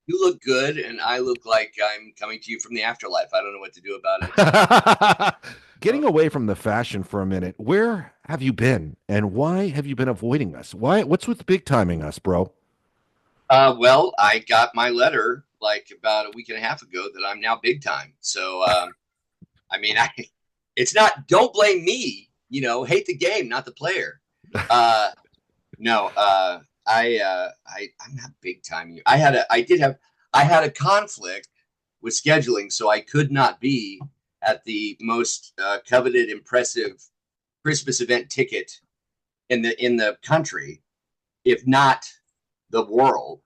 You look good, and I look like I'm coming to you from the afterlife. I don't know what to do about it. Getting away from the fashion for a minute, where have you been and why have you been avoiding us? What's with big timing us, bro? Well, I got my letter like about a week and a half ago that I'm now big time. So, I mean, it's not, don't blame me, hate the game, not the player. Uh, no, I'm not big time. I had a conflict with scheduling, so I could not be at the most coveted, impressive Christmas event ticket in the country, if not the world.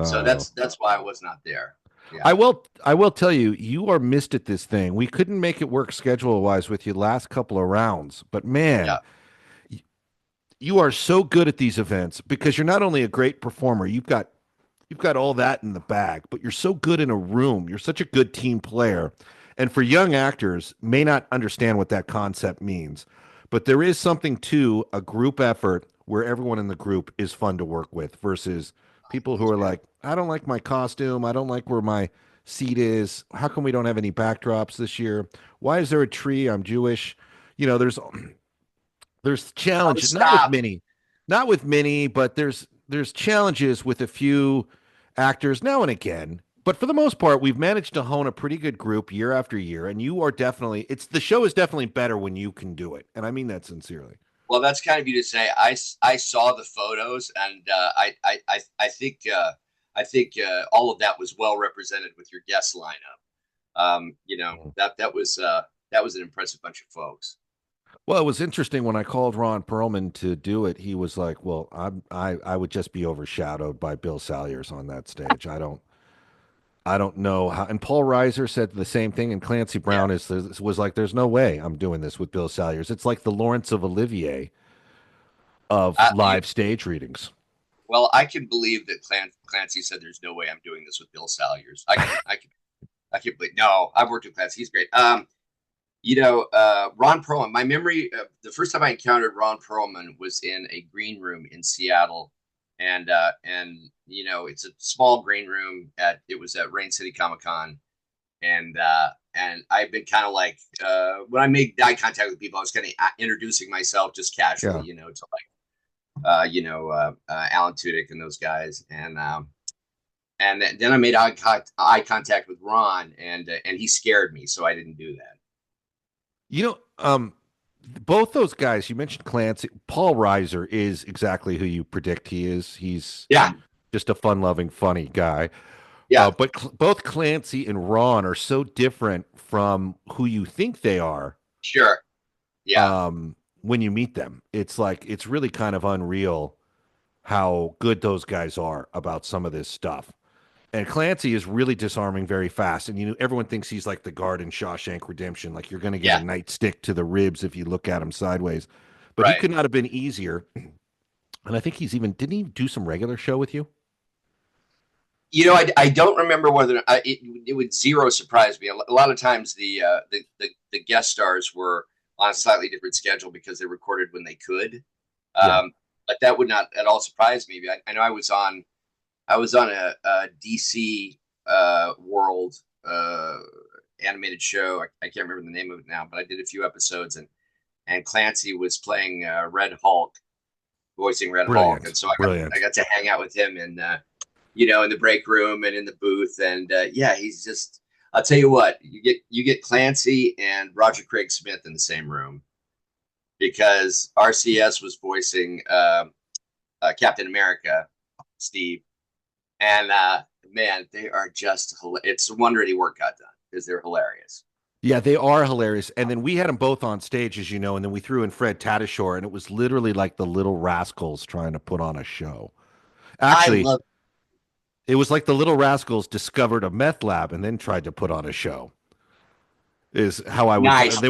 So Uh, that's why I was not there. I Yeah, will I will tell you, you are missed at this thing. We couldn't make it work schedule wise with you last couple of rounds, but man, yeah. you are so good at these events because you're not only a great performer, you've got all that in the bag, but you're so good in a room. You're such a good team player. And for young actors, may not understand what that concept means. But there is something to a group effort where everyone in the group is fun to work with versus people who Thanks, are man. like, I don't like my costume. I don't like where my seat is. How come we don't have any backdrops this year? Why is there a tree? I'm Jewish. You know, there's Oh, challenges, stop. not with many, but there's challenges with a few actors now and again. But for the most part, we've managed to hone a pretty good group year after year, and you are definitely it's the show is definitely better when you can do it, and I mean that sincerely. Well, that's kind of you to say. I saw the photos, and I think all of that was well represented with your guest lineup. That was an impressive bunch of folks. Well, it was interesting when I called Ron Perlman to do it. He was like, "Well, I would just be overshadowed by Bill Salyers on that stage. I don't know how." And Paul Reiser said the same thing. And Clancy Yeah. Brown was like, "There's no way I'm doing this with Bill Salyers. It's like the Lawrence of Olivier of You, live stage readings." well, I can believe that Clancy said, "There's no way I'm doing this with Bill Salyers." I can believe. No, I've worked with Clancy. He's great. Ron Perlman. My memory, the first time I encountered Ron Perlman was in a green room in Seattle, and it's a small green room it was at Rain City Comic Con, and I've been kind of like when I made eye contact with people, I was kind of introducing myself just casually, Yeah. to like Alan Tudyk and those guys, and then I made eye contact with Ron, and he scared me, so I didn't do that. You know, both those guys, you mentioned Clancy, Paul Reiser is exactly who you predict he is. He's Yeah, just a fun loving, funny guy. yeah, But both Clancy and Ron are so different from who you think they are sure, yeah. when you meet them. It's like, it's really kind of unreal how good those guys are about some of this stuff. And Clancy is really disarming very fast. And everyone thinks he's like the guard in Shawshank Redemption. Like you're going to get a Yeah, nightstick to the ribs if you look at him sideways. But he right. could not have been easier. And I think didn't he do some regular show with you? I don't remember whether it would zero surprise me. A lot of times the guest stars were on a slightly different schedule because they recorded when they could. Yeah. But that would not at all surprise me. I know I was on a DC World animated show. I can't remember the name of it now, but I did a few episodes, and Clancy was playing Red Hulk, voicing Red Hulk, and Brilliant. so I Brilliant. got to hang out with him in the break room and in the booth. And yeah, he's just, I'll tell you what, you get Clancy and Roger Craig Smith in the same room because RCS was voicing Captain America, Steve. And man, they are just, it's a wonder any work got done because they're hilarious. Yeah, they are hilarious. And then we had them both on stage, as you know, and then we threw in Fred Tatasciore, and it was literally like the Little Rascals trying to put on a show. I Actually, love, it was like the Little Rascals discovered a meth lab and then tried to put on a show. Is how I would. nice.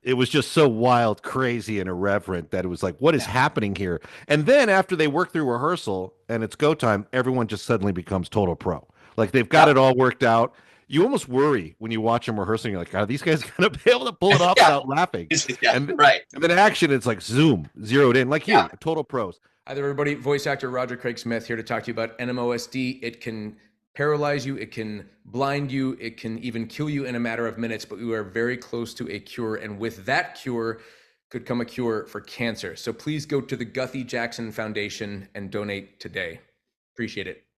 It was just so wild, crazy, and irreverent that it was like, what is Yeah. happening here? And then after they work through rehearsal and it's go time, everyone just suddenly becomes total pro. Like they've got Yep. it all worked out. You almost worry when you watch them rehearsing. You're like, are these guys going to be able to pull it off Yeah. without laughing? Yeah. And Right. and then action, it's like zoom, zeroed in, like Yeah. you, total pros. Hi there, everybody. Voice actor Roger Craig Smith here to talk to you about NMOSD. It can paralyze you, it can blind you, it can even kill you in a matter of minutes, but we are very close to a cure. And with that cure could come a cure for cancer. So please go to the Guthrie Jackson Foundation and donate today. Appreciate it.